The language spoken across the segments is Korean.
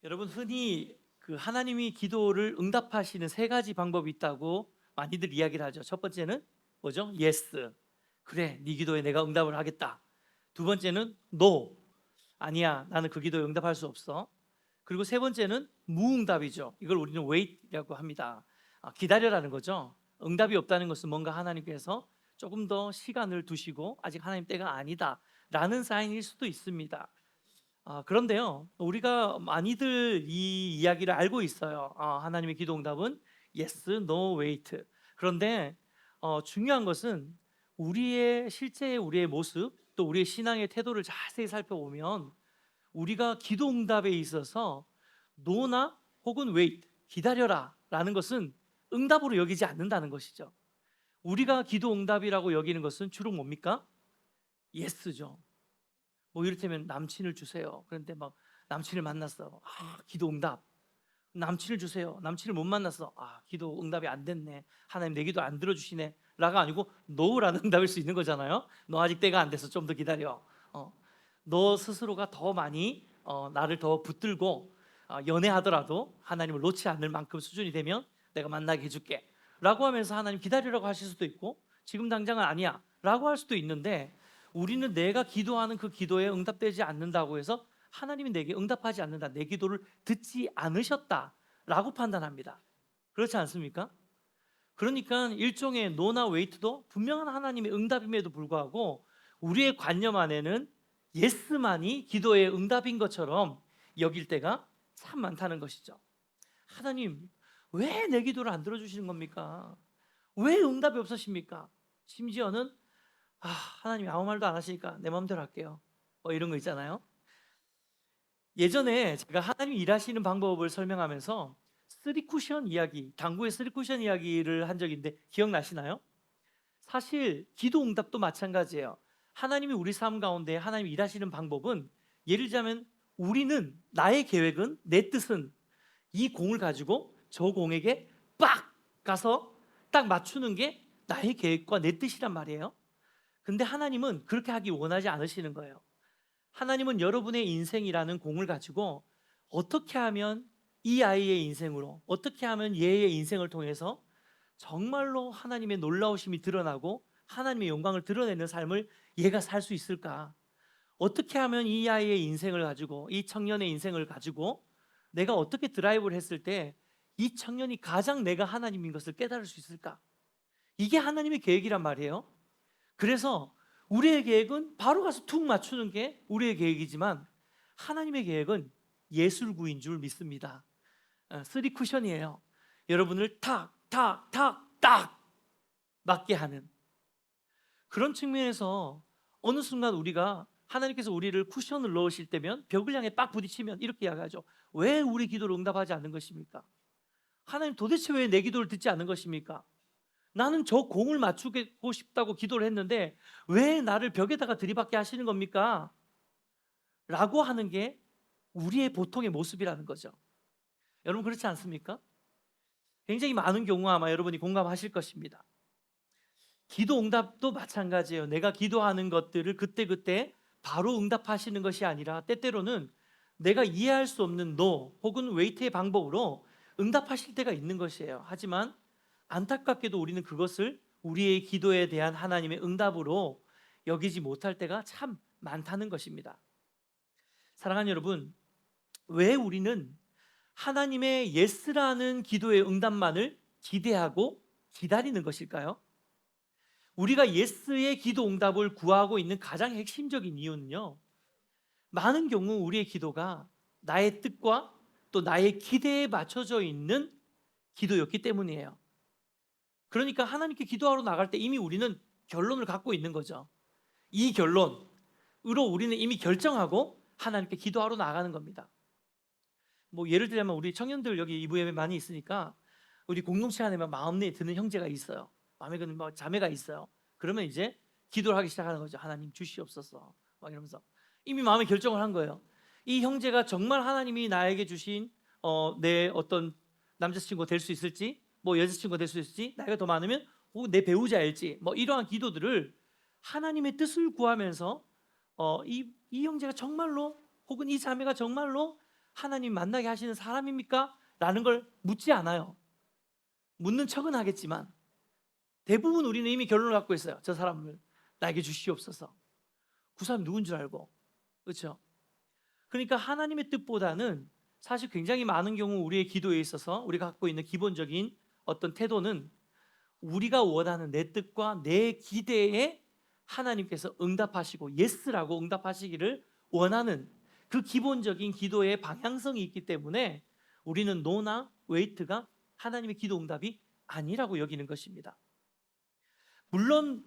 여러분 흔히 그 하나님이 기도를 응답하시는 세 가지 방법이 있다고 많이들 이야기를 하죠. 첫 번째는 뭐죠? Yes. 그래, 네 기도에 내가 응답을 하겠다. 두 번째는 No. 아니야, 나는 그 기도에 응답할 수 없어. 그리고 세 번째는 무응답이죠. 이걸 우리는 wait이라고 합니다. 기다려라는 거죠. 응답이 없다는 것은 뭔가 하나님께서 조금 더 시간을 두시고 아직 하나님 때가 아니다라는 사인일 수도 있습니다. 그런데요, 우리가 많이들 이 이야기를 알고 있어요. 하나님의 기도 응답은 yes, no, wait. 그런데 중요한 것은 우리의 실제 우리의 모습 또 우리의 신앙의 태도를 자세히 살펴보면 우리가 기도 응답에 있어서 no나 혹은 wait, 기다려라 라는 것은 응답으로 여기지 않는다는 것이죠. 우리가 기도 응답이라고 여기는 것은 주로 뭡니까? yes죠. 뭐 이를테면 남친을 주세요. 그런데 막 남친을 만났어. 기도 응답. 남친을 주세요. 남친을 못 만났어. 기도 응답이 안 됐네. 하나님 내 기도 안 들어주시네. 라가 아니고 노라는 응답일 수 있는 거잖아요. 너 아직 때가 안 돼서 좀 더 기다려. 너 스스로가 더 많이 나를 더 붙들고 연애하더라도 하나님을 놓지 않을 만큼 수준이 되면 내가 만나게 해줄게. 라고 하면서 하나님 기다리라고 하실 수도 있고 지금 당장은 아니야. 라고 할 수도 있는데 우리는 내가 기도하는 그 기도에 응답되지 않는다고 해서 하나님이 내게 응답하지 않는다, 내 기도를 듣지 않으셨다라고 판단합니다. 그렇지 않습니까? 그러니까 일종의 노나 웨이트도 분명한 하나님의 응답임에도 불구하고 우리의 관념 안에는 예스만이 기도의 응답인 것처럼 여길 때가 참 많다는 것이죠. 하나님, 왜 내 기도를 안 들어주시는 겁니까? 왜 응답이 없으십니까? 심지어는 하나님이 아무 말도 안 하시니까 내 마음대로 할게요. 뭐 이런 거 있잖아요. 예전에 제가 하나님 일하시는 방법을 설명하면서 쓰리 쿠션 이야기, 당구의 쓰리 쿠션 이야기를 한 적이 있는데 기억나시나요? 사실 기도 응답도 마찬가지예요. 하나님이 우리 삶 가운데 하나님이 일하시는 방법은 예를 들자면 우리는 나의 계획은 내 뜻은 이 공을 가지고 저 공에게 빡 가서 딱 맞추는 게 나의 계획과 내 뜻이란 말이에요. 근데 하나님은 그렇게 하기 원하지 않으시는 거예요. 하나님은 여러분의 인생이라는 공을 가지고 어떻게 하면 이 아이의 인생으로, 어떻게 하면 얘의 인생을 통해서 정말로 하나님의 놀라우심이 드러나고 하나님의 영광을 드러내는 삶을 얘가 살 수 있을까? 어떻게 하면 이 아이의 인생을 가지고, 이 청년의 인생을 가지고 내가 어떻게 드라이브를 했을 때 이 청년이 가장 내가 하나님인 것을 깨달을 수 있을까? 이게 하나님의 계획이란 말이에요. 그래서 우리의 계획은 바로 가서 툭 맞추는 게 우리의 계획이지만 하나님의 계획은 예술구인 줄 믿습니다. 쓰리 쿠션이에요. 여러분을 탁 맞게 하는 그런 측면에서 어느 순간 우리가 하나님께서 우리를 쿠션을 넣으실 때면 벽을 향해 빡 부딪히면 이렇게 이야기하죠. 왜 우리 기도를 응답하지 않는 것입니까? 하나님 도대체 왜 내 기도를 듣지 않는 것입니까? 나는 저 공을 맞추고 싶다고 기도를 했는데 왜 나를 벽에다가 들이받게 하시는 겁니까? 라고 하는 게 우리의 보통의 모습이라는 거죠. 여러분 그렇지 않습니까? 굉장히 많은 경우 아마 여러분이 공감하실 것입니다. 기도 응답도 마찬가지예요. 내가 기도하는 것들을 그때그때 바로 응답하시는 것이 아니라 때때로는 내가 이해할 수 없는 노 혹은 웨이트의 방법으로 응답하실 때가 있는 것이에요. 하지만 안타깝게도 우리는 그것을 우리의 기도에 대한 하나님의 응답으로 여기지 못할 때가 참 많다는 것입니다. 사랑하는 여러분, 왜 우리는 하나님의 예스라는 기도의 응답만을 기대하고 기다리는 것일까요? 우리가 예스의 기도 응답을 구하고 있는 가장 핵심적인 이유는요, 많은 경우 우리의 기도가 나의 뜻과 또 나의 기대에 맞춰져 있는 기도였기 때문이에요. 그러니까 하나님께 기도하러 나갈 때 이미 우리는 결론을 갖고 있는 거죠. 이 결론으로 우리는 이미 결정하고 하나님께 기도하러 나가는 겁니다. 뭐 예를 들자면 우리 청년들 여기 이부에 많이 있으니까 우리 공동체 안에 마음에 드는 형제가 있어요. 마음에 드는 자매가 있어요. 그러면 이제 기도를 하기 시작하는 거죠. 하나님 주시옵소서 막 이러면서 이미 마음에 결정을 한 거예요. 이 형제가 정말 하나님이 나에게 주신 내 어떤 남자친구가 될 수 있을지, 뭐 여자친구가 될 수 있을지, 나이가 더 많으면 내 배우자일지, 뭐 이러한 기도들을 하나님의 뜻을 구하면서 이 형제가 정말로 혹은 이 자매가 정말로 하나님 만나게 하시는 사람입니까? 라는 걸 묻지 않아요. 묻는 척은 하겠지만 대부분 우리는 이미 결론을 갖고 있어요. 저 사람을 나에게 주시옵소서. 그 사람이 누군 줄 알고. 그렇죠? 그러니까 하나님의 뜻보다는 사실 굉장히 많은 경우 우리의 기도에 있어서 우리가 갖고 있는 기본적인 어떤 태도는 우리가 원하는 내 뜻과 내 기대에 하나님께서 응답하시고 예스라고 응답하시기를 원하는 그 기본적인 기도의 방향성이 있기 때문에 우리는 노나 웨이트가 하나님의 기도 응답이 아니라고 여기는 것입니다. 물론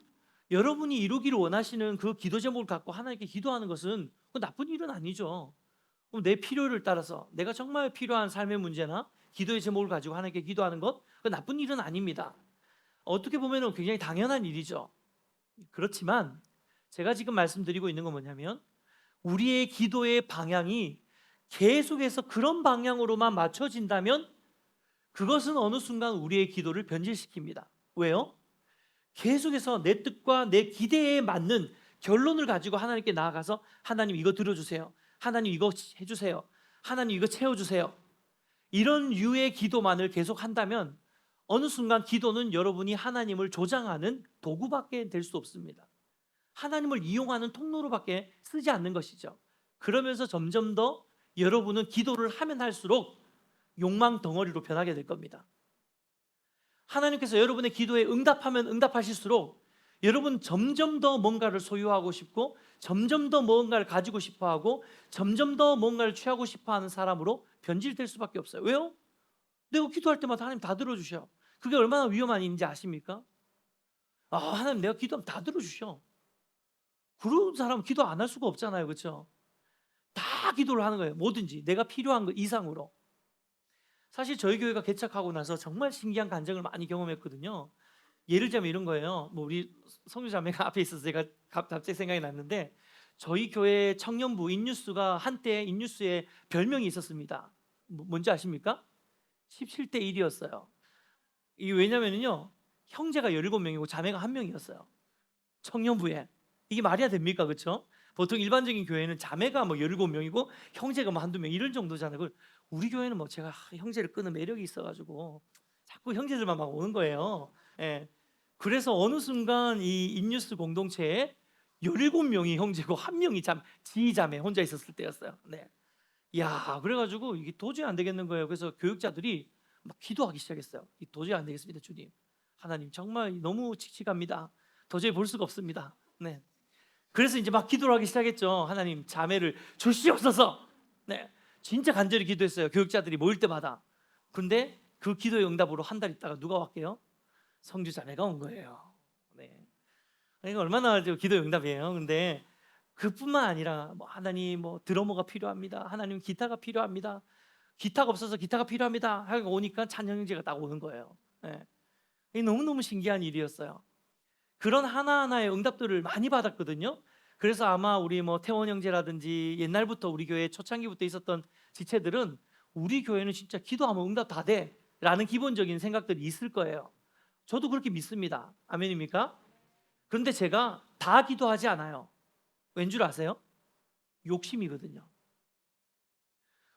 여러분이 이루기를 원하시는 그 기도 제목을 갖고 하나님께 기도하는 것은 나쁜 일은 아니죠. 내 필요를 따라서 내가 정말 필요한 삶의 문제나 기도의 제목을 가지고 하나님께 기도하는 것, 나쁜 일은 아닙니다. 어떻게 보면 굉장히 당연한 일이죠. 그렇지만 제가 지금 말씀드리고 있는 건 뭐냐면 우리의 기도의 방향이 계속해서 그런 방향으로만 맞춰진다면 그것은 어느 순간 우리의 기도를 변질시킵니다. 왜요? 계속해서 내 뜻과 내 기대에 맞는 결론을 가지고 하나님께 나아가서 하나님 이거 들어주세요. 하나님 이거 해주세요. 하나님 이거 채워주세요. 이런 유의 기도만을 계속 한다면 어느 순간 기도는 여러분이 하나님을 조장하는 도구밖에 될 수 없습니다. 하나님을 이용하는 통로로밖에 쓰지 않는 것이죠. 그러면서 점점 더 여러분은 기도를 하면 할수록 욕망 덩어리로 변하게 될 겁니다. 하나님께서 여러분의 기도에 응답하면 응답하실수록 여러분 점점 더 뭔가를 소유하고 싶고 점점 더 뭔가를 가지고 싶어하고 점점 더 뭔가를 취하고 싶어하는 사람으로 변질될 수밖에 없어요. 왜요? 내가 기도할 때마다 하나님 다 들어주셔. 그게 얼마나 위험한 일인지 아십니까? 하나님 내가 기도하면 다 들어주셔. 그런 사람은 기도 안 할 수가 없잖아요. 그렇죠? 다 기도를 하는 거예요. 뭐든지 내가 필요한 것 이상으로. 사실 저희 교회가 개척하고 나서 정말 신기한 간증을 많이 경험했거든요. 예를 들자면 이런 거예요. 우리 성유자매가 앞에 있어서 제가 갑자기 생각이 났는데 저희 교회 청년부 인뉴스가 한때 인뉴스에 별명이 있었습니다. 뭔지 아십니까? 17대 1이었어요. 이게 왜냐면요 형제가 17명이고 자매가 1명이었어요. 청년부에. 이게 말이야 됩니까? 그렇죠? 보통 일반적인 교회는 자매가 17명이고 형제가 한두 명 이런 정도잖아요. 우리 교회는 제가 형제를 끄는 매력이 있어가지고 자꾸 형제들만 막 오는 거예요. 예. 그래서 어느 순간 이 인뉴스 공동체에 17명이 형제고 1명이 지자매 혼자 있었을 때였어요. 네. 야, 그래가지고 이게 도저히 안 되겠는 거예요. 그래서 교육자들이 막 기도하기 시작했어요. 도저히 안 되겠습니다, 주님. 하나님 정말 너무 칙칙합니다. 도저히 볼 수가 없습니다. 네. 그래서 이제 막 기도를 하기 시작했죠. 하나님 자매를 주시옵소서. 네. 진짜 간절히 기도했어요. 교육자들이 모일 때마다. 근데 그 기도의 응답으로 한 달 있다가 누가 왔게요? 성주 자매가 온 거예요. 네. 이거 얼마나 기도의 응답이에요. 근데 그뿐만 아니라 하나님 드러머가 필요합니다. 하나님 기타가 필요합니다. 기타가 없어서 기타가 필요합니다. 하고 오니까 찬양 형제가 딱 오는 거예요. 네. 이게 너무너무 신기한 일이었어요. 그런 하나하나의 응답들을 많이 받았거든요. 그래서 아마 우리 태원 형제라든지 옛날부터 우리 교회 초창기부터 있었던 지체들은 우리 교회는 진짜 기도하면 응답 다 돼 라는 기본적인 생각들이 있을 거예요. 저도 그렇게 믿습니다. 아멘입니까? 그런데 제가 다 기도하지 않아요. 왠 줄 아세요? 욕심이거든요.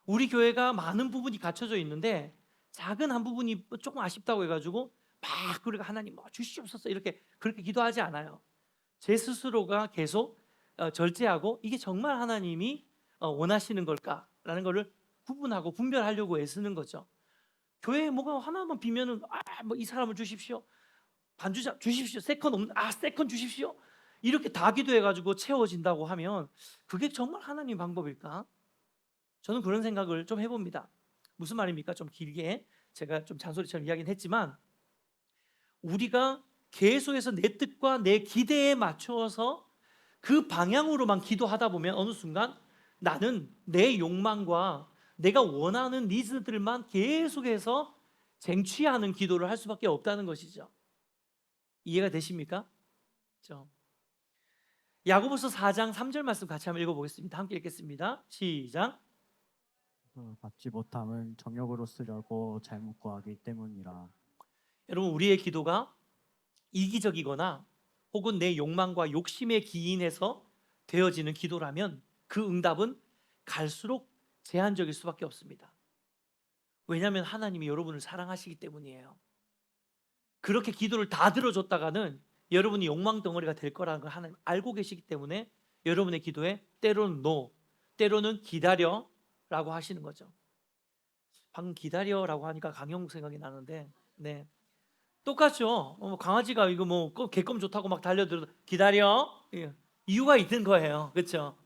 우리 교회가 많은 부분이 갖춰져 있는데 작은 한 부분이 조금 아쉽다고 해가지고 막 우리가 하나님 주시옵소서 이렇게 그렇게 기도하지 않아요. 제 스스로가 계속 절제하고 이게 정말 하나님이 원하시는 걸까라는 것을 구분하고 분별하려고 애쓰는 거죠. 교회에 뭐가 하나만 비면은 이 사람을 주십시오. 반주자 주십시오. 세컨 없는 세컨 주십시오. 이렇게 다 기도해가지고 채워진다고 하면 그게 정말 하나님 방법일까? 저는 그런 생각을 좀 해봅니다. 무슨 말입니까? 좀 길게 제가 좀 잔소리처럼 이야기는 했지만 우리가 계속해서 내 뜻과 내 기대에 맞춰서 그 방향으로만 기도하다 보면 어느 순간 나는 내 욕망과 내가 원하는 니즈들만 계속해서 쟁취하는 기도를 할 수밖에 없다는 것이죠. 이해가 되십니까? 그렇죠? 야고보서 4장 3절 말씀 같이 한번 읽어보겠습니다. 함께 읽겠습니다. 시작. 받지 못함은 정욕으로 쓰려고 잘못 구하기 때문이라. 여러분 우리의 기도가 이기적이거나 혹은 내 욕망과 욕심에 기인해서 되어지는 기도라면 그 응답은 갈수록 제한적일 수밖에 없습니다. 왜냐하면 하나님이 여러분을 사랑하시기 때문이에요. 그렇게 기도를 다 들어줬다가는 여러분이 욕망 덩어리가 될 거라는 걸 하나님 알고 계시기 때문에 여러분의 기도에 때로는 no, 때로는 기다려라고 하시는 거죠. 방금 기다려라고 하니까 강영욱 생각이 나는데, 네, 똑같죠. 강아지가 이거 뭐 개껌 좋다고 막 달려들어 기다려, 예, 이유가 있는 거예요, 그렇죠?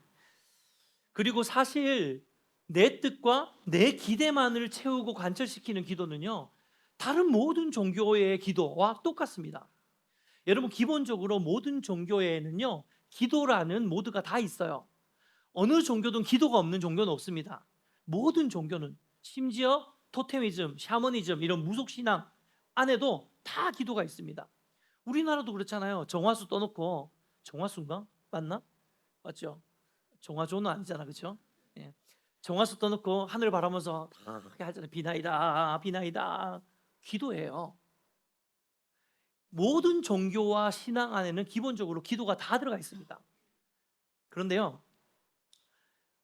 그리고 사실 내 뜻과 내 기대만을 채우고 관철시키는 기도는요, 다른 모든 종교의 기도와 똑같습니다. 여러분, 기본적으로 모든 종교에는요, 기도라는 모드가 다 있어요. 어느 종교든 기도가 없는 종교는 없습니다. 모든 종교는, 심지어 토테미즘, 샤머니즘 이런 무속 신앙 안에도 다 기도가 있습니다. 우리나라도 그렇잖아요. 정화수 떠놓고, 정화수인가? 맞나? 맞죠? 정화조는 아니잖아, 그렇죠? 예. 정화수 떠놓고 하늘 바라면서 다 그렇게 하잖아요. 비나이다, 비나이다. 기도예요. 모든 종교와 신앙 안에는 기본적으로 기도가 다 들어가 있습니다. 그런데요,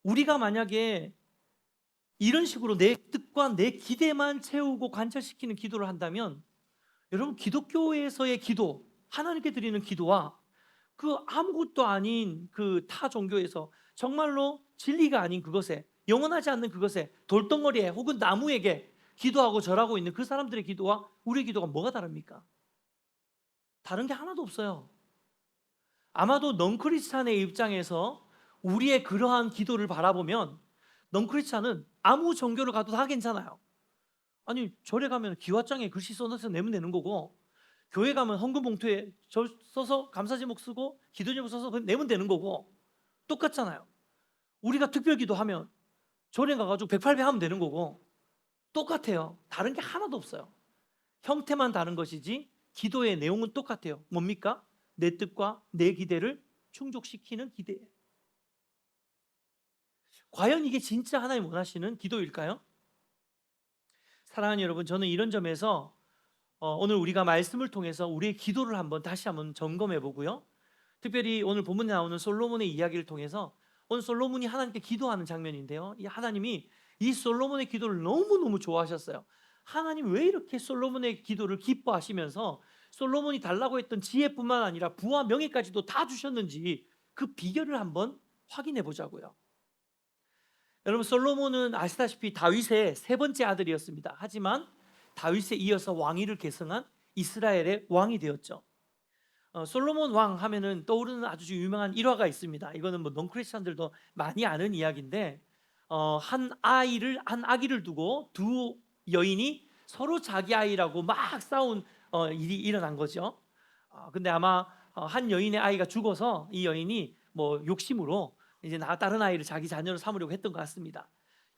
우리가 만약에 이런 식으로 내 뜻과 내 기대만 채우고 관철시키는 기도를 한다면, 여러분, 기독교에서의 기도, 하나님께 드리는 기도와 그 아무것도 아닌 그 타 종교에서 정말로 진리가 아닌 그것에, 영원하지 않는 그것에, 돌덩어리에 혹은 나무에게 기도하고 절하고 있는 그 사람들의 기도와 우리의 기도가 뭐가 다릅니까? 다른 게 하나도 없어요. 아마도 넌크리스찬의 입장에서 우리의 그러한 기도를 바라보면 넌크리스찬은 아무 종교를 가도 다 괜찮아요. 아니, 절에 가면 기와장에 글씨 써서 내면 되는 거고, 교회 가면 헌금 봉투에 써서 감사 제목 쓰고 기도 제목 써서 내면 되는 거고, 똑같잖아요. 우리가 특별 기도하면 절에 가가지고 108배 하면 되는 거고, 똑같아요. 다른 게 하나도 없어요. 형태만 다른 것이지 기도의 내용은 똑같아요. 뭡니까? 내 뜻과 내 기대를 충족시키는 기대예요. 과연 이게 진짜 하나님 원하시는 기도일까요? 사랑하는 여러분, 저는 이런 점에서 오늘 우리가 말씀을 통해서 우리의 기도를 다시 한번 점검해 보고요, 특별히 오늘 본문에 나오는 솔로몬의 이야기를 통해서, 오늘 솔로몬이 하나님께 기도하는 장면인데요, 이 하나님이 이 솔로몬의 기도를 너무너무 좋아하셨어요. 하나님 왜 이렇게 솔로몬의 기도를 기뻐하시면서 솔로몬이 달라고 했던 지혜뿐만 아니라 부와 명예까지도 다 주셨는지 그 비결을 한번 확인해 보자고요. 여러분, 솔로몬은 아시다시피 다윗의 세 번째 아들이었습니다. 하지만 다윗에 이어서 왕위를 계승한 이스라엘의 왕이 되었죠. 솔로몬 왕 하면은 떠오르는 아주 유명한 일화가 있습니다. 이거는 뭐 넌크리스천들도 많이 아는 이야기인데, 한 아기를 두고 두 여인이 서로 자기 아이라고 막 싸운 일이 일어난 거죠. 근데 아마 한 여인의 아이가 죽어서 이 여인이 뭐 욕심으로 이제 다른 아이를 자기 자녀로 삼으려고 했던 것 같습니다.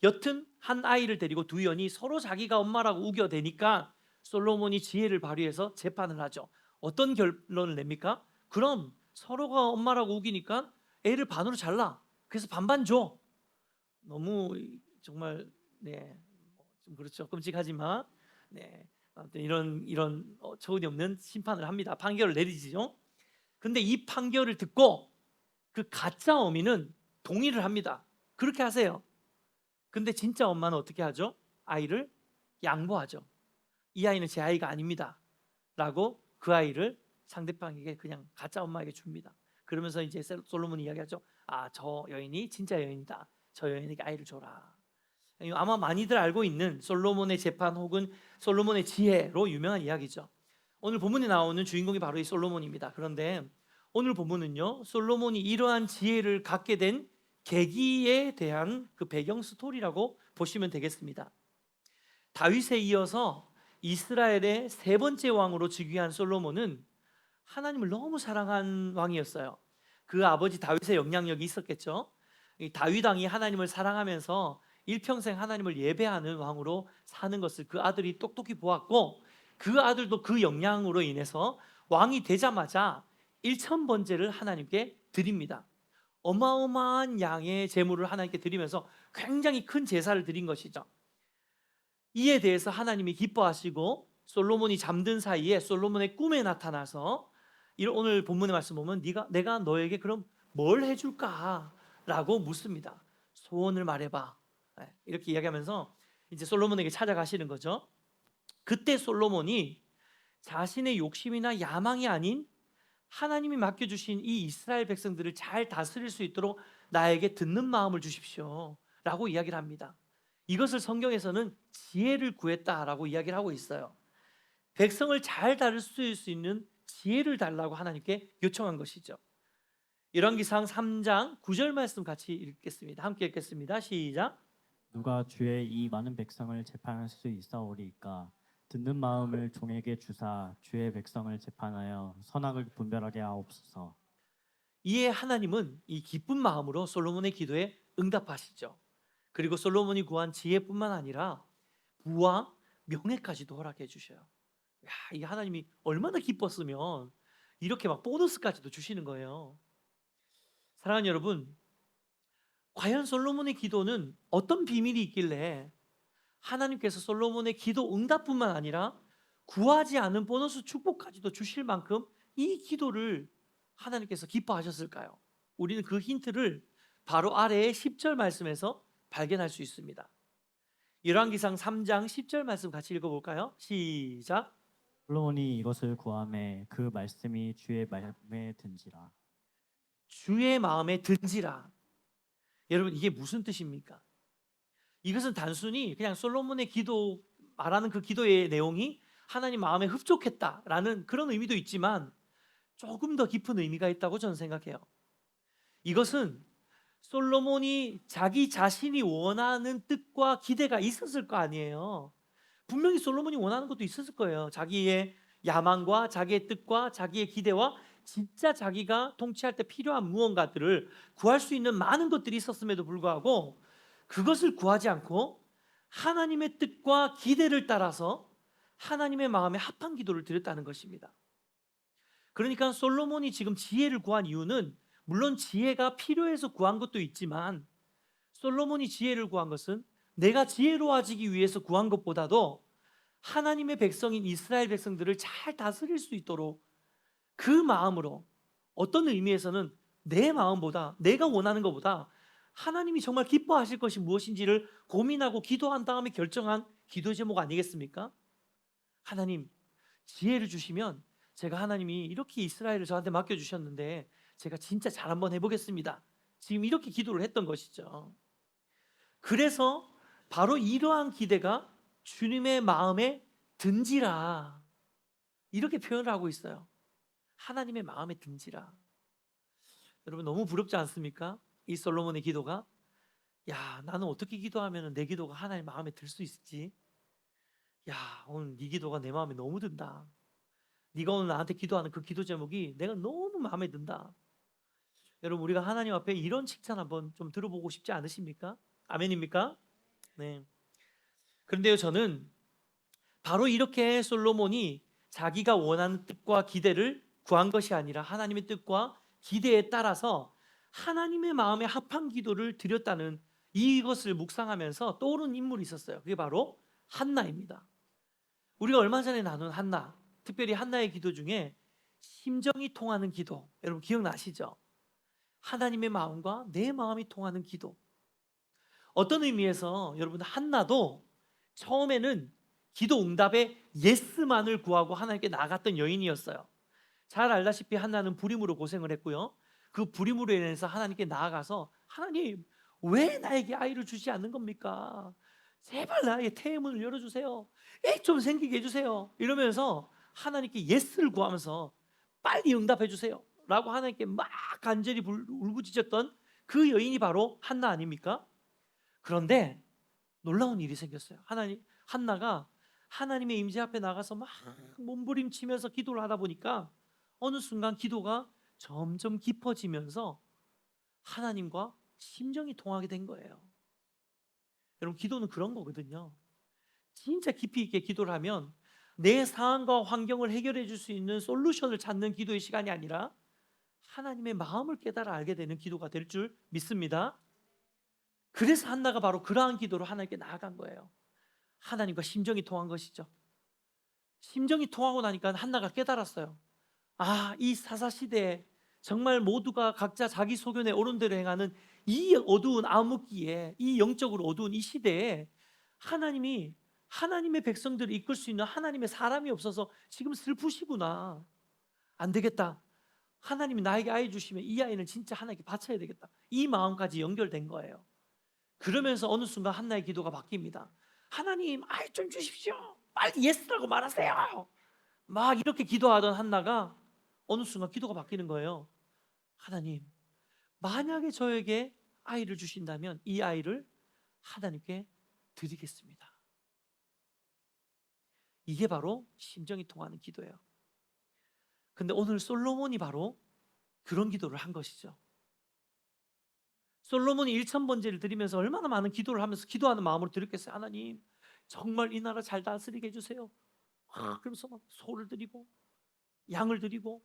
여튼 한 아이를 데리고 두 여인이 서로 자기가 엄마라고 우겨대니까 솔로몬이 지혜를 발휘해서 재판을 하죠. 어떤 결론을 냅니까? 그럼 서로가 엄마라고 우기니까 애를 반으로 잘라. 그래서 반반 줘. 너무 정말, 네, 좀 그렇죠. 끔찍하지만, 네, 아무튼 이런 처운이 없는 심판을 합니다. 판결을 내리지요. 근데 이 판결을 듣고 그 가짜 어미는 동의를 합니다. 그렇게 하세요. 근데 진짜 엄마는 어떻게 하죠? 아이를 양보하죠. 이 아이는 제 아이가 아닙니다 라고 그 아이를 상대방에게, 그냥 가짜 엄마에게 줍니다. 그러면서 이제 솔로몬이 이야기하죠. 저 여인이 진짜 여인이다. 저 여인에게 아이를 줘라. 아마 많이들 알고 있는 솔로몬의 재판 혹은 솔로몬의 지혜로 유명한 이야기죠. 오늘 본문에 나오는 주인공이 바로 이 솔로몬입니다. 그런데 오늘 본문은요, 솔로몬이 이러한 지혜를 갖게 된 계기에 대한 그 배경 스토리라고 보시면 되겠습니다. 다윗에 이어서 이스라엘의 세 번째 왕으로 즉위한 솔로몬은 하나님을 너무 사랑한 왕이었어요. 그 아버지 다윗의 영향력이 있었겠죠. 이 다윗 왕이 하나님을 사랑하면서 일평생 하나님을 예배하는 왕으로 사는 것을 그 아들이 똑똑히 보았고, 그 아들도 그 영향으로 인해서 왕이 되자마자 1,000번제를 하나님께 드립니다. 어마어마한 양의 제물을 하나님께 드리면서 굉장히 큰 제사를 드린 것이죠. 이에 대해서 하나님이 기뻐하시고 솔로몬이 잠든 사이에 솔로몬의 꿈에 나타나서, 오늘 본문의 말씀 보면 내가 너에게 그럼 뭘 해줄까? 라고 묻습니다. 소원을 말해봐. 이렇게 이야기하면서 이제 솔로몬에게 찾아가시는 거죠. 그때 솔로몬이 자신의 욕심이나 야망이 아닌 하나님이 맡겨주신 이 이스라엘 백성들을 잘 다스릴 수 있도록 나에게 듣는 마음을 주십시오 라고 이야기를 합니다. 이것을 성경에서는 지혜를 구했다라고 이야기를 하고 있어요. 백성을 잘 다스릴 수 있는 지혜를 달라고 하나님께 요청한 것이죠. 열왕기상 3장 9절 말씀 같이 읽겠습니다. 함께 읽겠습니다. 시작. 누가 주의 이 많은 백성을 재판할 수 있사오리이까 듣는 마음을 종에게 주사 주의 백성을 재판하여 선악을 분별하게 하옵소서. 이에 하나님은 이 기쁜 마음으로 솔로몬의 기도에 응답하시죠. 그리고 솔로몬이 구한 지혜뿐만 아니라 부와 명예까지도 허락해 주셔요. 야, 이 하나님이 얼마나 기뻤으면 이렇게 막 보너스까지도 주시는 거예요. 사랑하는 여러분, 과연 솔로몬의 기도는 어떤 비밀이 있길래 하나님께서 솔로몬의 기도 응답뿐만 아니라 구하지 않은 보너스 축복까지도 주실 만큼 이 기도를 하나님께서 기뻐하셨을까요? 우리는 그 힌트를 바로 아래의 10절 말씀에서 발견할 수 있습니다. 열왕기상 3장 10절 말씀 같이 읽어볼까요? 시작. 솔로몬이 이것을 구하매 그 말씀이 주의 마음에 든지라. 주의 마음에 든지라. 여러분, 이게 무슨 뜻입니까? 이것은 단순히 그냥 솔로몬의 기도 말하는 그 기도의 내용이 하나님 마음에 흡족했다라는 그런 의미도 있지만 조금 더 깊은 의미가 있다고 저는 생각해요. 이것은 솔로몬이 자기 자신이 원하는 뜻과 기대가 있었을 거 아니에요. 분명히 솔로몬이 원하는 것도 있었을 거예요. 자기의 야망과 자기의 뜻과 자기의 기대와 진짜 자기가 통치할 때 필요한 무언가들을 구할 수 있는 많은 것들이 있었음에도 불구하고 그것을 구하지 않고 하나님의 뜻과 기대를 따라서 하나님의 마음에 합한 기도를 드렸다는 것입니다. 그러니까 솔로몬이 지금 지혜를 구한 이유는 물론 지혜가 필요해서 구한 것도 있지만 솔로몬이 지혜를 구한 것은 내가 지혜로워지기 위해서 구한 것보다도 하나님의 백성인 이스라엘 백성들을 잘 다스릴 수 있도록 그 마음으로 어떤 의미에서는 내 마음보다 내가 원하는 것보다 하나님이 정말 기뻐하실 것이 무엇인지를 고민하고 기도한 다음에 결정한 기도 제목 아니겠습니까? 하나님, 지혜를 주시면 제가 하나님이 이렇게 이스라엘을 저한테 맡겨주셨는데 제가 진짜 잘 한번 해보겠습니다. 지금 이렇게 기도를 했던 것이죠. 그래서 바로 이러한 기대가 주님의 마음에 든지라 이렇게 표현을 하고 있어요. 하나님의 마음에 든지라. 여러분 너무 부럽지 않습니까? 이 솔로몬의 기도가 야, 나는 어떻게 기도하면 내 기도가 하나님 마음에 들 수 있지? 야, 오늘 네 기도가 내 마음에 너무 든다. 네가 오늘 나한테 기도하는 그 기도 제목이 내가 너무 마음에 든다. 여러분 우리가 하나님 앞에 이런 칭찬 한번 좀 들어보고 싶지 않으십니까? 아멘입니까? 네. 그런데요, 저는 바로 이렇게 솔로몬이 자기가 원하는 뜻과 기대를 구한 것이 아니라 하나님의 뜻과 기대에 따라서 하나님의 마음에 합한 기도를 드렸다는 이것을 묵상하면서 떠오른 인물이 있었어요. 그게 바로 한나입니다. 우리가 얼마 전에 나눈 한나, 특별히 한나의 기도 중에 심정이 통하는 기도, 여러분 기억나시죠? 하나님의 마음과 내 마음이 통하는 기도. 어떤 의미에서 여러분 한나도 처음에는 기도 응답에 예스만을 구하고 하나님께 나갔던 여인이었어요. 잘 알다시피 한나는 불임으로 고생을 했고요. 그 불임으로 인해서 하나님께 나아가서 하나님 왜 나에게 아이를 주지 않는 겁니까? 제발 나에게 태의 문을 열어주세요. 애 좀 생기게 해주세요. 이러면서 하나님께 예스를 구하면서 빨리 응답해 주세요 라고 하나님께 막 간절히 울부짖었던 그 여인이 바로 한나 아닙니까? 그런데 놀라운 일이 생겼어요. 한나가 하나님의 임재 앞에 나가서 막 몸부림치면서 기도를 하다 보니까 어느 순간 기도가 점점 깊어지면서 하나님과 심정이 통하게 된 거예요. 여러분 기도는 그런 거거든요. 진짜 깊이 있게 기도를 하면 내 상황과 환경을 해결해 줄 수 있는 솔루션을 찾는 기도의 시간이 아니라 하나님의 마음을 깨달아 알게 되는 기도가 될 줄 믿습니다. 그래서 한나가 바로 그러한 기도로 하나님께 나아간 거예요. 하나님과 심정이 통한 것이죠. 심정이 통하고 나니까 한나가 깨달았어요. 아, 이 사사시대에 정말 모두가 각자 자기 소견에 옳은 대로 행하는 이 어두운 암흑기에, 이 영적으로 어두운 이 시대에 하나님이 하나님의 백성들을 이끌 수 있는 하나님의 사람이 없어서 지금 슬프시구나. 안 되겠다. 하나님이 나에게 아이 주시면 이 아이는 진짜 하나님께 바쳐야 되겠다. 이 마음까지 연결된 거예요. 그러면서 어느 순간 한나의 기도가 바뀝니다. 하나님, 아이 좀 주십시오. 빨리 예스라고 말하세요. 막 이렇게 기도하던 한나가 어느 순간 기도가 바뀌는 거예요. 하나님, 만약에 저에게 아이를 주신다면 이 아이를 하나님께 드리겠습니다. 이게 바로 심정이 통하는 기도예요. 근데 오늘 솔로몬이 바로 그런 기도를 한 것이죠. 솔로몬이 1,000번제를 드리면서 얼마나 많은 기도를 하면서 기도하는 마음으로 드렸겠어요. 하나님, 정말 이 나라 잘 다스리게 해주세요. 그러면서 막 소를 드리고 양을 드리고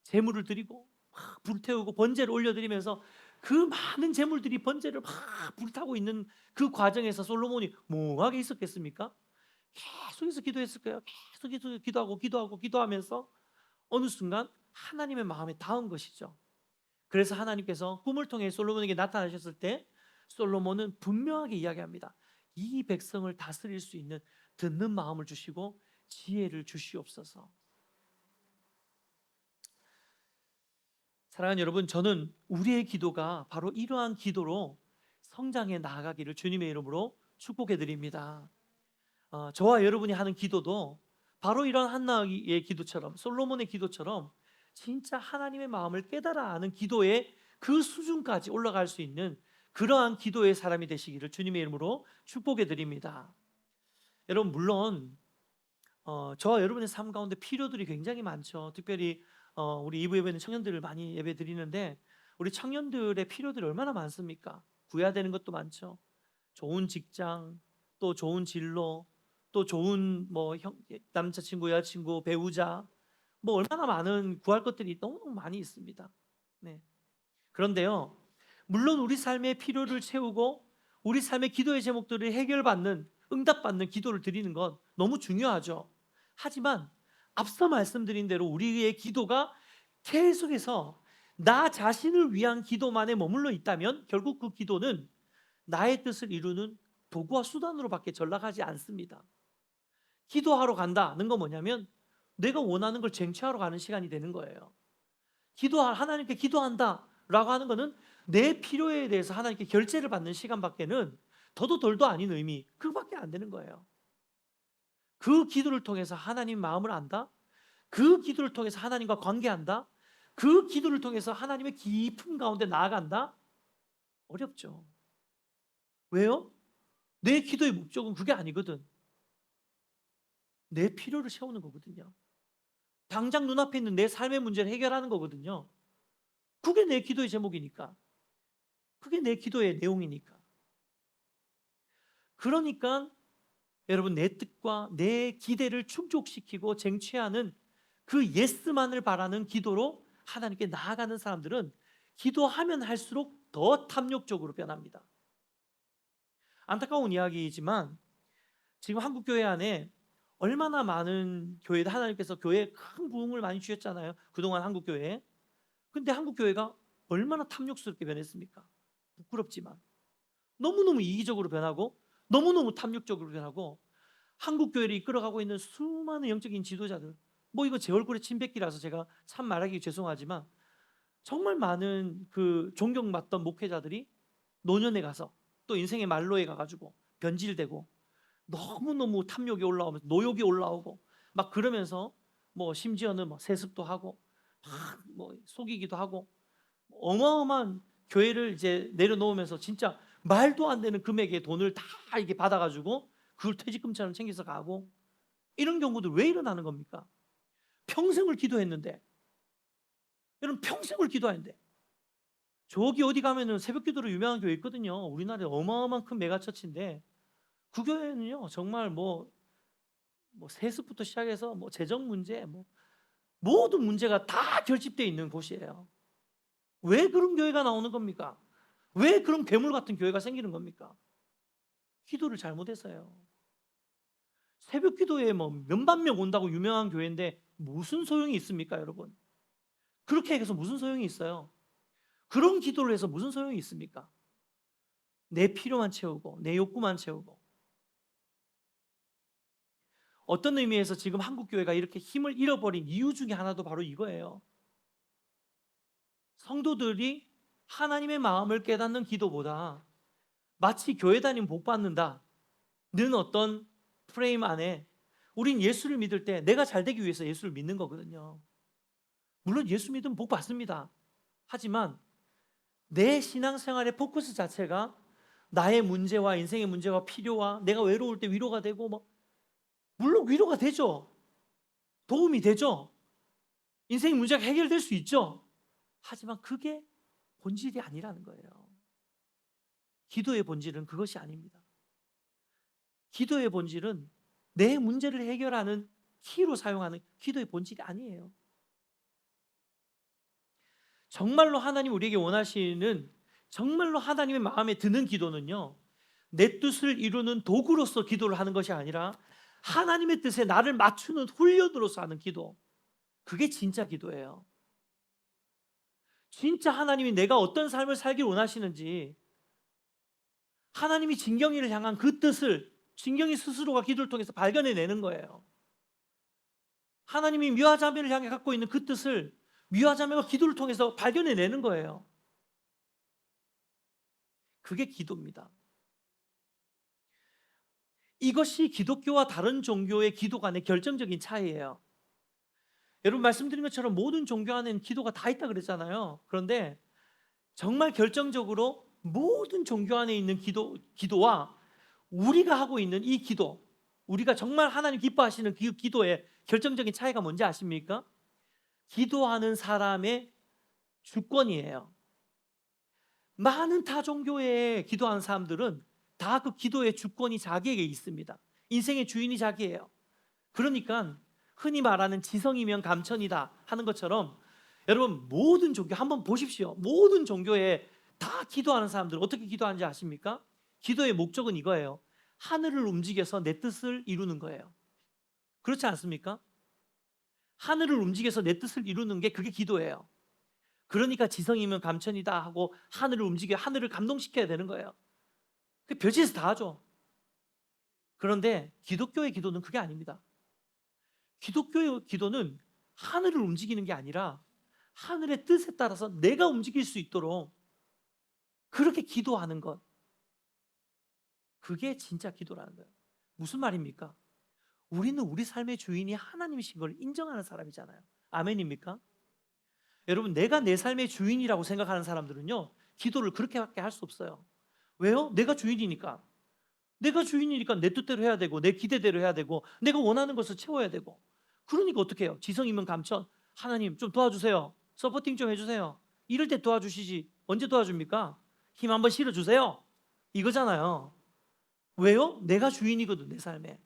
제물을 드리고 막 불태우고 번제를 올려드리면서 그 많은 제물들이 번제를 막 불타고 있는 그 과정에서 솔로몬이 멍하게 있었겠습니까? 계속해서 기도했을 거예요. 계속해서 기도하면서 어느 순간 하나님의 마음에 닿은 것이죠. 그래서 하나님께서 꿈을 통해 솔로몬에게 나타나셨을 때 솔로몬은 분명하게 이야기합니다. 이 백성을 다스릴 수 있는 듣는 마음을 주시고 지혜를 주시옵소서. 사랑하는 여러분, 저는 우리의 기도가 바로 이러한 기도로 성장해 나아가기를 주님의 이름으로 축복해 드립니다. 저와 여러분이 하는 기도도 바로 이런 한나의 기도처럼, 솔로몬의 기도처럼 진짜 하나님의 마음을 깨달아 아는 기도의 그 수준까지 올라갈 수 있는 그러한 기도의 사람이 되시기를 주님의 이름으로 축복해 드립니다. 여러분, 물론 저와 여러분의 삶 가운데 필요들이 굉장히 많죠. 특별히 우리 이부 예배는 청년들을 많이 예배 드리는데 우리 청년들의 필요들이 얼마나 많습니까? 구해야 되는 것도 많죠. 좋은 직장, 또 좋은 진로, 또 좋은 남자친구, 여자친구, 배우자, 뭐 얼마나 많은 구할 것들이 너무 많이 있습니다. 네. 그런데요, 물론 우리 삶의 필요를 채우고 우리 삶의 기도의 제목들을 해결받는, 응답받는 기도를 드리는 건 너무 중요하죠. 하지만 앞서 말씀드린 대로 우리의 기도가 계속해서 나 자신을 위한 기도만에 머물러 있다면 결국 그 기도는 나의 뜻을 이루는 도구와 수단으로밖에 전락하지 않습니다. 기도하러 간다는 건 뭐냐면 내가 원하는 걸 쟁취하러 가는 시간이 되는 거예요. 하나님께 기도한다라고 하는 거는 내 필요에 대해서 하나님께 결제를 받는 시간밖에는 더도 덜도 아닌 의미, 그거밖에 안 되는 거예요. 그 기도를 통해서 하나님 마음을 안다? 그 기도를 통해서 하나님과 관계한다? 그 기도를 통해서 하나님의 깊은 가운데 나아간다? 어렵죠. 왜요? 내 기도의 목적은 그게 아니거든. 내 필요를 채우는 거거든요. 당장 눈앞에 있는 내 삶의 문제를 해결하는 거거든요. 그게 내 기도의 제목이니까. 그게 내 기도의 내용이니까. 그러니까 여러분, 내 뜻과 내 기대를 충족시키고 쟁취하는 그 예스만을 바라는 기도로 하나님께 나아가는 사람들은 기도하면 할수록 더 탐욕적으로 변합니다. 안타까운 이야기이지만 지금 한국 교회 안에 얼마나 많은 교회들, 하나님께서 교회에 큰 부흥을 많이 주셨잖아요. 그동안 한국 교회에. 근데 한국 교회가 얼마나 탐욕스럽게 변했습니까? 부끄럽지만 너무너무 이기적으로 변하고 너무너무 탐욕적으로 변하고 한국 교회를 이끌어가고 있는 수많은 영적인 지도자들, 뭐 이거 제 얼굴에 침 뱉기라서 제가 참 말하기 죄송하지만 정말 많은 그 존경받던 목회자들이 노년에 가서 또 인생의 말로에 가가지고 변질되고 너무너무 탐욕이 올라오면서 노욕이 올라오고 막 그러면서 뭐 심지어는 뭐 세습도 하고 막 뭐 속이기도 하고 어마어마한 교회를 이제 내려놓으면서 진짜 말도 안 되는 금액의 돈을 다 이렇게 받아가지고 그걸 퇴직금처럼 챙겨서 가고 이런 경우들 왜 일어나는 겁니까? 평생을 기도했는데, 여러분 평생을 기도했는데 저기 어디 가면은 새벽 기도로 유명한 교회 있거든요. 우리나라에 어마어마한 큰 메가처치인데 그 교회는요 정말 뭐 세습부터 시작해서 뭐 재정 문제, 뭐 모든 문제가 다 결집되어 있는 곳이에요. 왜 그런 교회가 나오는 겁니까? 왜 그런 괴물 같은 교회가 생기는 겁니까? 기도를 잘못해서요. 새벽 기도에 뭐 몇만 명 온다고 유명한 교회인데 무슨 소용이 있습니까, 여러분? 그렇게 해서 무슨 소용이 있어요? 그런 기도를 해서 무슨 소용이 있습니까? 내 필요만 채우고 내 욕구만 채우고. 어떤 의미에서 지금 한국 교회가 이렇게 힘을 잃어버린 이유 중에 하나도 바로 이거예요. 성도들이 하나님의 마음을 깨닫는 기도보다 마치 교회 다니면 복 받는다는 어떤 프레임 안에 우린 예수를 믿을 때 내가 잘 되기 위해서 예수를 믿는 거거든요. 물론 예수 믿으면 복 받습니다. 하지만 내 신앙생활의 포커스 자체가 나의 문제와 인생의 문제와 필요와 내가 외로울 때 위로가 되고 물론 위로가 되죠. 도움이 되죠. 인생의 문제가 해결될 수 있죠. 하지만 그게 본질이 아니라는 거예요. 기도의 본질은 그것이 아닙니다. 기도의 본질은 내 문제를 해결하는 키로 사용하는 기도의 본질이 아니에요. 정말로 하나님 우리에게 원하시는, 정말로 하나님의 마음에 드는 기도는요, 내 뜻을 이루는 도구로서 기도를 하는 것이 아니라 하나님의 뜻에 나를 맞추는 훈련으로서 하는 기도, 그게 진짜 기도예요. 진짜 하나님이 내가 어떤 삶을 살길 원하시는지, 하나님이 진경이를 향한 그 뜻을 진경이 스스로가 기도를 통해서 발견해내는 거예요. 하나님이 미화자매를 향해 갖고 있는 그 뜻을 미화자매가 기도를 통해서 발견해내는 거예요. 그게 기도입니다. 이것이 기독교와 다른 종교의 기도 간의 결정적인 차이예요. 여러분 말씀드린 것처럼 모든 종교 안에는 기도가 다 있다 그랬잖아요. 그런데 정말 결정적으로 모든 종교 안에 있는 기도와 우리가 하고 있는 이 기도, 우리가 정말 하나님 기뻐하시는 그 기도의 결정적인 차이가 뭔지 아십니까? 기도하는 사람의 주권이에요. 많은 타 종교에 기도하는 사람들은 다 그 기도의 주권이 자기에게 있습니다. 인생의 주인이 자기예요. 그러니까 흔히 말하는 지성이면 감천이다 하는 것처럼 여러분 모든 종교 한번 보십시오. 모든 종교에 다 기도하는 사람들 어떻게 기도하는지 아십니까? 기도의 목적은 이거예요. 하늘을 움직여서 내 뜻을 이루는 거예요. 그렇지 않습니까? 하늘을 움직여서 내 뜻을 이루는 게 그게 기도예요. 그러니까 지성이면 감천이다 하고 하늘을 움직여 하늘을 감동시켜야 되는 거예요. 그 별짓에서 다 하죠. 그런데 기독교의 기도는 그게 아닙니다. 기독교의 기도는 하늘을 움직이는 게 아니라 하늘의 뜻에 따라서 내가 움직일 수 있도록 그렇게 기도하는 것, 그게 진짜 기도라는 거예요. 무슨 말입니까? 우리는 우리 삶의 주인이 하나님이신 걸 인정하는 사람이잖아요. 아멘입니까? 여러분 내가 내 삶의 주인이라고 생각하는 사람들은요 기도를 그렇게밖에 할 수 없어요. 왜요? 내가 주인이니까. 내가 주인이니까 내 뜻대로 해야 되고 내 기대대로 해야 되고 내가 원하는 것을 채워야 되고. 그러니까 어떻게 해요? 지성이면 감천. 하나님 좀 도와주세요. 서포팅 좀 해주세요. 이럴 때 도와주시지 언제 도와줍니까? 힘 한번 실어주세요. 이거잖아요. 왜요? 내가 주인이거든 내 삶에.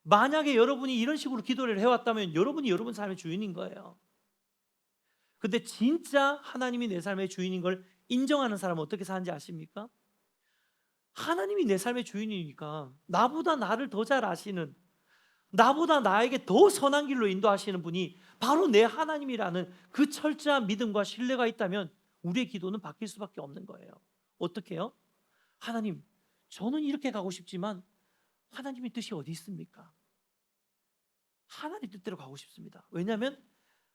만약에 여러분이 이런 식으로 기도를 해왔다면 여러분이 여러분 삶의 주인인 거예요. 근데 진짜 하나님이 내 삶의 주인인 걸 인정하는 사람은 어떻게 사는지 아십니까? 하나님이 내 삶의 주인이니까 나보다 나를 더 잘 아시는, 나보다 나에게 더 선한 길로 인도하시는 분이 바로 내 하나님이라는 그 철저한 믿음과 신뢰가 있다면 우리의 기도는 바뀔 수밖에 없는 거예요. 어떻게 해요? 하나님, 저는 이렇게 가고 싶지만 하나님의 뜻이 어디 있습니까? 하나님 뜻대로 가고 싶습니다. 왜냐하면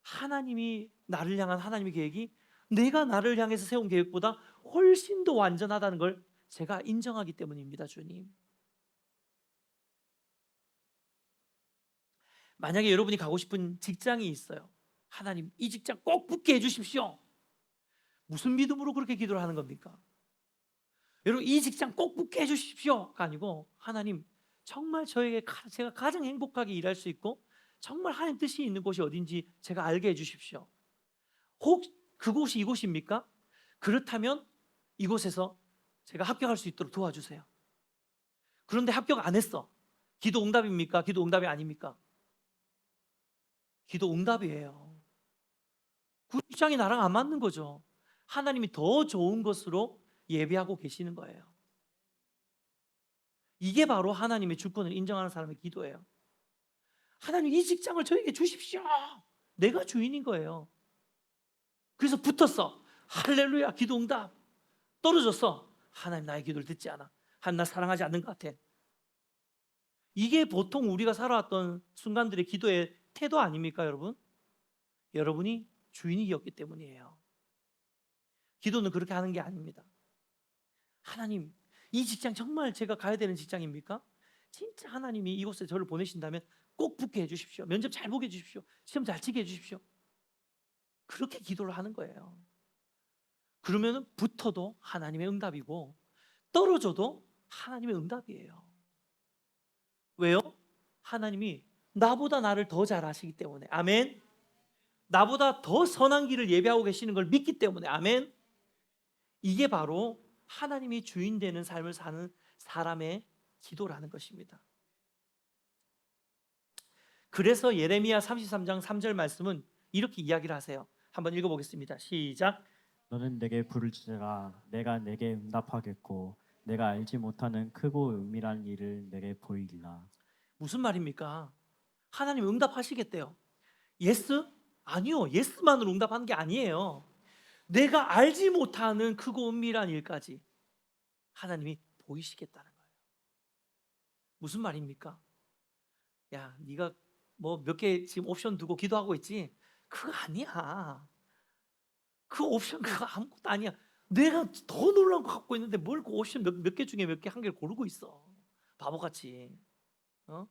하나님이 나를 향한 하나님의 계획이 내가 나를 향해서 세운 계획보다 훨씬 더 완전하다는 걸 제가 인정하기 때문입니다. 주님, 만약에 여러분이 가고 싶은 직장이 있어요. 하나님 이 직장 꼭 붙게 해주십시오. 무슨 믿음으로 그렇게 기도를 하는 겁니까? 여러분 이 직장 꼭 붙게 해주십시오가 아니고 하나님 정말 제가 가장 행복하게 일할 수 있고 정말 하나님 뜻이 있는 곳이 어딘지 제가 알게 해주십시오. 혹 그곳이 이곳입니까? 그렇다면 이곳에서 제가 합격할 수 있도록 도와주세요. 그런데 합격 안 했어. 기도 응답입니까? 기도 응답이 아닙니까? 기도 응답이에요. 그 입장이 나랑 안 맞는 거죠. 하나님이 더 좋은 것으로 예비하고 계시는 거예요. 이게 바로 하나님의 주권을 인정하는 사람의 기도예요. 하나님 이 직장을 저에게 주십시오. 내가 주인인 거예요. 그래서 붙었어. 할렐루야, 기도 응답. 떨어졌어. 하나님 나의 기도를 듣지 않아. 하나님 나 사랑하지 않는 것 같아. 이게 보통 우리가 살아왔던 순간들의 기도의 태도 아닙니까, 여러분? 여러분이 주인이었기 때문이에요. 기도는 그렇게 하는 게 아닙니다. 하나님, 이 직장 정말 제가 가야 되는 직장입니까? 진짜 하나님이 이곳에 저를 보내신다면 꼭 붙게 해주십시오. 면접 잘 보게 해주십시오. 시험 잘 치게 해주십시오. 그렇게 기도를 하는 거예요. 그러면 붙어도 하나님의 응답이고 떨어져도 하나님의 응답이에요. 왜요? 하나님이 나보다 나를 더 잘 아시기 때문에. 아멘. 나보다 더 선한 길을 예배하고 계시는 걸 믿기 때문에. 아멘. 이게 바로 하나님이 주인 되는 삶을 사는 사람의 기도라는 것입니다. 그래서 예레미야 33장 3절 말씀은 이렇게 이야기를 하세요. 한번 읽어보겠습니다. 시작. 너는 내게 부르짖으라. 내가 내게 응답하겠고 내가 알지 못하는 크고 은밀한 일을 내게 보이리라. 무슨 말입니까? 하나님 응답하시겠대요. 예스? 아니요. 예스만으로 응답하는 게 아니에요. 내가 알지 못하는 크고 은밀한 일까지 하나님이 보이시겠다는 거예요. 무슨 말입니까? 야, 네가 뭐 몇 개 지금 옵션 두고 기도하고 있지? 그거 아니야. 그 옵션 그거 아무것도 아니야. 내가 더 놀라운 거 갖고 있는데 뭘 그 옵션 몇 개 중에 몇 개 한 개를 고르고 있어. 바보같이. 어?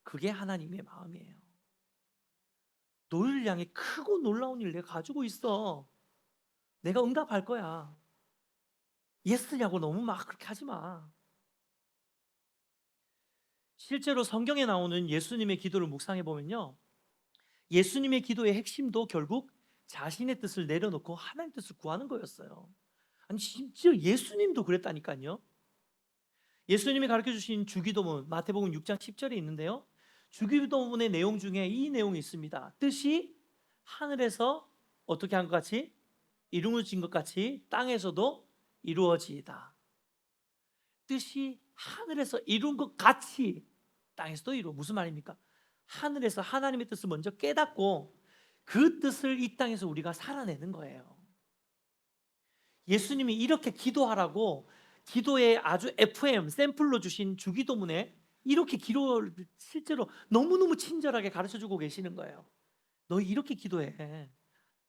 그게 하나님의 마음이에요. 너를 향해 크고 놀라운 일 내가 가지고 있어. 내가 응답할 거야. 예스냐고 너무 막 그렇게 하지 마. 실제로 성경에 나오는 예수님의 기도를 묵상해 보면요, 예수님의 기도의 핵심도 결국 자신의 뜻을 내려놓고 하나님 뜻을 구하는 거였어요. 아니 심지어 예수님도 그랬다니까요. 예수님이 가르쳐 주신 주기도문 마태복음 6장 10절에 있는데요, 주기도문의 내용 중에 이 내용이 있습니다. 뜻이 하늘에서 어떻게 한 것 같이 이루어진 것 같이 땅에서도 이루어지이다. 뜻이 하늘에서 이룬 것 같이 땅에서도 이루어. 무슨 말입니까? 하늘에서 하나님의 뜻을 먼저 깨닫고 그 뜻을 이 땅에서 우리가 살아내는 거예요. 예수님이 이렇게 기도하라고 기도의 아주 FM 샘플로 주신 주기도문에 이렇게 기도를 실제로 너무너무 친절하게 가르쳐주고 계시는 거예요. 너 이렇게 기도해.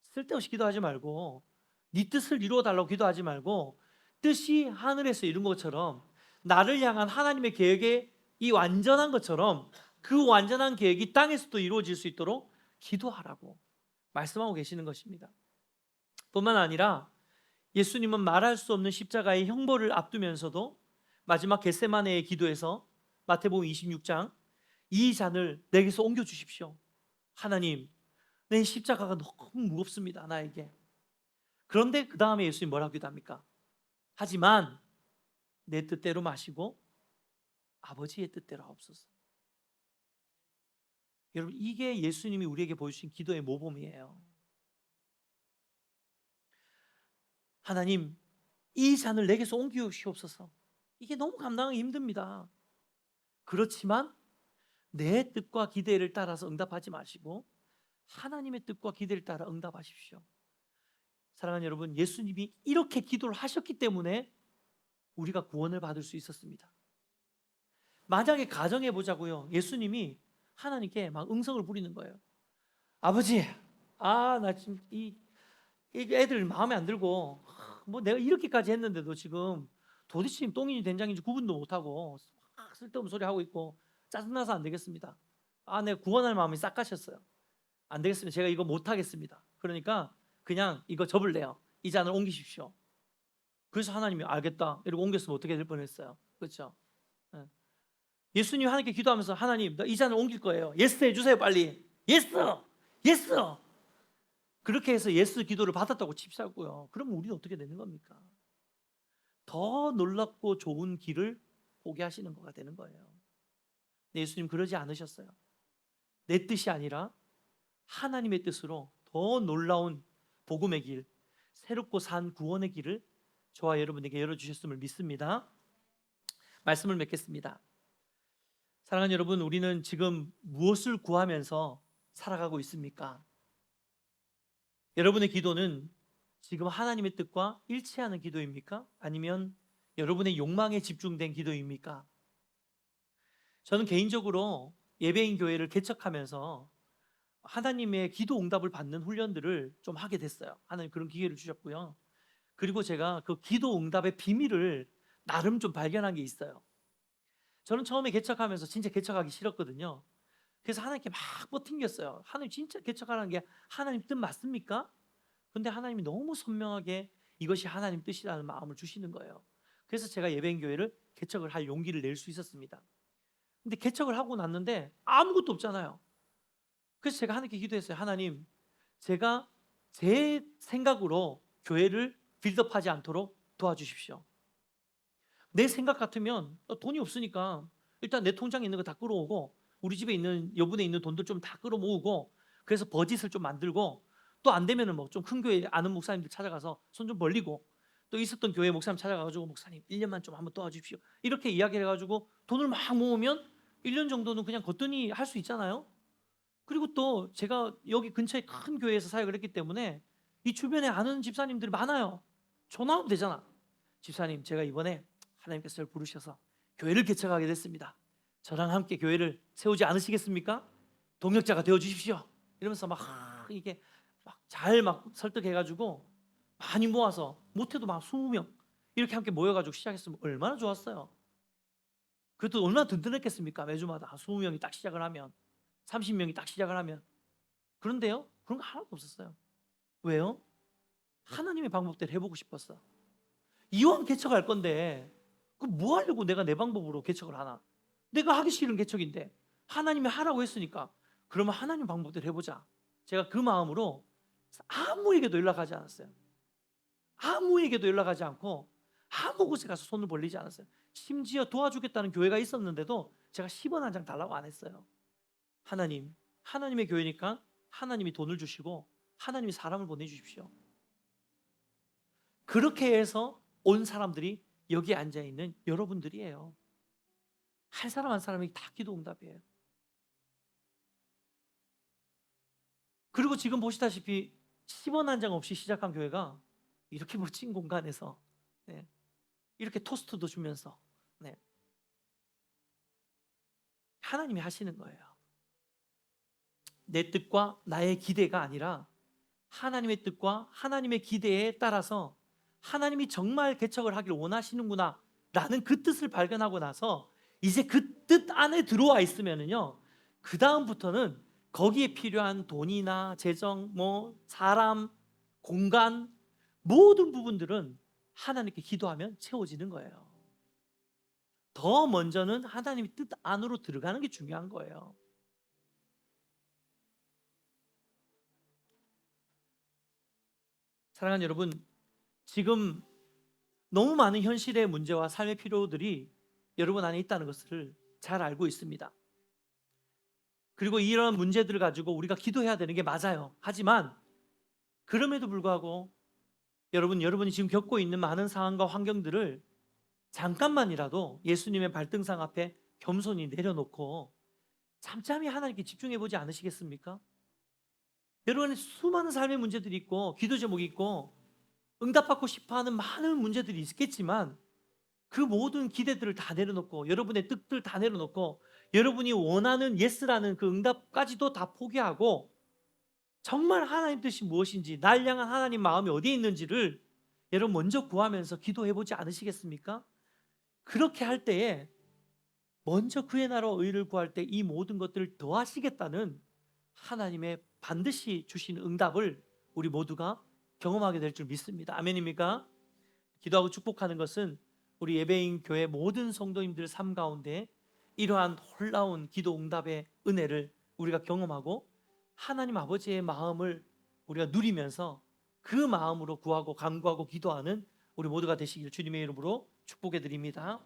쓸데없이 기도하지 말고 네 뜻을 이루어 달라고 기도하지 말고 뜻이 하늘에서 이룬 것처럼 나를 향한 하나님의 계획의 이 완전한 것처럼 그 완전한 계획이 땅에서도 이루어질 수 있도록 기도하라고 말씀하고 계시는 것입니다. 뿐만 아니라 예수님은 말할 수 없는 십자가의 형벌을 앞두면서도 마지막 겟세마네의 기도에서 마태복음 26장 이 잔을 내게서 옮겨 주십시오. 하나님, 내 십자가가 너무 무겁습니다, 나에게. 그런데 그 다음에 예수님 뭐라고 기도합니까? 하지만 내 뜻대로 마시고 아버지의 뜻대로 하옵소서. 여러분, 이게 예수님이 우리에게 보여주신 기도의 모범이에요. 하나님, 이 잔을 내게서 옮기시옵소서. 이게 너무 감당하기 힘듭니다. 그렇지만 내 뜻과 기대를 따라서 응답하지 마시고 하나님의 뜻과 기대를 따라 응답하십시오. 사랑하는 여러분, 예수님이 이렇게 기도를 하셨기 때문에 우리가 구원을 받을 수 있었습니다. 만약에 가정해 보자고요. 예수님이 하나님께 막 응성을 부리는 거예요. 아버지, 나 지금 이 애들 마음에 안 들고 뭐 내가 이렇게까지 했는데도 지금 도대체 지금 똥인지 된장인지 구분도 못하고 쓸데없는 소리 하고 있고 짜증나서 안 되겠습니다. 내가 구원할 마음이 싹 가셨어요. 안 되겠습니다. 제가 이거 못하겠습니다. 그러니까 그냥 이거 접을래요. 이 잔을 옮기십시오. 그래서 하나님이 알겠다 이러고 옮겼으면 어떻게 될 뻔했어요. 그렇죠? 예수님이 하나님께 기도하면서 하나님, 나 이 잔을 옮길 거예요. 예스 해주세요, 빨리. 예스! 예스! 그렇게 해서 예스 기도를 받았다고 칩시고요. 그러면 우리는 어떻게 되는 겁니까? 더 놀랍고 좋은 길을 보게 하시는 거가 되는 거예요. 예수님 그러지 않으셨어요. 내 뜻이 아니라 하나님의 뜻으로 더 놀라운 복음의 길, 새롭고 산 구원의 길을 저와 여러분에게 열어주셨음을 믿습니다. 말씀을 맺겠습니다. 사랑하는 여러분, 우리는 지금 무엇을 구하면서 살아가고 있습니까? 여러분의 기도는 지금 하나님의 뜻과 일치하는 기도입니까? 아니면 여러분의 욕망에 집중된 기도입니까? 저는 개인적으로 예배인 교회를 개척하면서 하나님의 기도 응답을 받는 훈련들을 좀 하게 됐어요. 하나님 그런 기회를 주셨고요. 그리고 제가 그 기도 응답의 비밀을 나름 좀 발견한 게 있어요. 저는 처음에 개척하면서 진짜 개척하기 싫었거든요. 그래서 하나님께 막 버팅겼어요. 하나님 진짜 개척하라는 게 하나님 뜻 맞습니까? 근데 하나님이 너무 선명하게 이것이 하나님 뜻이라는 마음을 주시는 거예요. 그래서 제가 예배인 교회를 개척을 할 용기를 낼 수 있었습니다. 근데 개척을 하고 났는데 아무것도 없잖아요. 그래서 제가 하나님께 기도했어요. 하나님, 제가 제 생각으로 교회를 빌드업하지 않도록 도와주십시오. 내 생각 같으면 돈이 없으니까 일단 내 통장에 있는 거 다 끌어오고 우리 집에 있는 여분에 있는 돈들 좀 다 끌어모으고 그래서 버짓을 좀 만들고 또 안 되면은 뭐 좀 큰 교회 아는 목사님들 찾아가서 손 좀 벌리고 또 있었던 교회 목사님 찾아가가지고 목사님 1년만 좀 한번 도와주십시오. 이렇게 이야기를 해가지고 돈을 막 모으면 1년 정도는 그냥 거뜬히 할 수 있잖아요. 그리고 또 제가 여기 근처에 큰 교회에서 사역을 했기 때문에 이 주변에 아는 집사님들이 많아요. 전화하면 되잖아. 집사님, 제가 이번에 하나님께서 저를 부르셔서 교회를 개척하게 됐습니다. 저랑 함께 교회를 세우지 않으시겠습니까? 동역자가 되어 주십시오. 이러면서 막 이게 막 잘 막 설득해가지고 많이 모아서 못해도 막 20명 이렇게 함께 모여가지고 시작했으면 얼마나 좋았어요. 그것도 얼마나 든든했겠습니까? 매주마다 20명이 딱 시작을 하면 30명이 딱 시작을 하면. 그런데요, 그런 거 하나도 없었어요. 왜요? 하나님의 방법대로 해보고 싶었어. 이왕 개척할 건데 그 뭐 하려고 내가 내 방법으로 개척을 하나? 내가 하기 싫은 개척인데 하나님이 하라고 했으니까 그러면 하나님 방법대로 해보자. 제가 그 마음으로 아무에게도 연락하지 않았어요. 아무에게도 연락하지 않고 아무 곳에 가서 손을 벌리지 않았어요. 심지어 도와주겠다는 교회가 있었는데도 제가 10원 한 장 달라고 안 했어요. 하나님, 하나님의 교회니까 하나님이 돈을 주시고 하나님이 사람을 보내주십시오. 그렇게 해서 온 사람들이 여기에 앉아있는 여러분들이에요. 한 사람 한 사람이 다 기도 응답이에요. 그리고 지금 보시다시피 10원 한 장 없이 시작한 교회가 이렇게 멋진 공간에서 네, 이렇게 토스트도 주면서 네, 하나님이 하시는 거예요. 내 뜻과 나의 기대가 아니라 하나님의 뜻과 하나님의 기대에 따라서 하나님이 정말 개척을 하길 원하시는구나 라는 그 뜻을 발견하고 나서 이제 그 뜻 안에 들어와 있으면은요, 그 다음부터는 거기에 필요한 돈이나 재정, 뭐 사람, 공간 모든 부분들은 하나님께 기도하면 채워지는 거예요. 더 먼저는 하나님의 뜻 안으로 들어가는 게 중요한 거예요. 사랑하는 여러분, 지금 너무 많은 현실의 문제와 삶의 필요들이 여러분 안에 있다는 것을 잘 알고 있습니다. 그리고 이런 문제들을 가지고 우리가 기도해야 되는 게 맞아요. 하지만 그럼에도 불구하고 여러분이 지금 겪고 있는 많은 상황과 환경들을 잠깐만이라도 예수님의 발등상 앞에 겸손히 내려놓고 잠잠히 하나님께 집중해 보지 않으시겠습니까? 여러분의 수많은 삶의 문제들이 있고 기도 제목이 있고 응답받고 싶어하는 많은 문제들이 있겠지만 그 모든 기대들을 다 내려놓고 여러분의 뜻들 다 내려놓고 여러분이 원하는 예스라는 그 응답까지도 다 포기하고 정말 하나님 뜻이 무엇인지 날 향한 하나님 마음이 어디에 있는지를 여러분 먼저 구하면서 기도해 보지 않으시겠습니까? 그렇게 할 때에 먼저 그의 나라와 의를 구할 때 이 모든 것들을 더하시겠다는 하나님의 반드시 주신 응답을 우리 모두가 경험하게 될 줄 믿습니다. 아멘입니까? 기도하고 축복하는 것은 우리 예배인 교회 모든 성도님들 삶 가운데 이러한 놀라운 기도 응답의 은혜를 우리가 경험하고 하나님 아버지의 마음을 우리가 누리면서 그 마음으로 구하고 간구하고 기도하는 우리 모두가 되시길 주님의 이름으로 축복해 드립니다.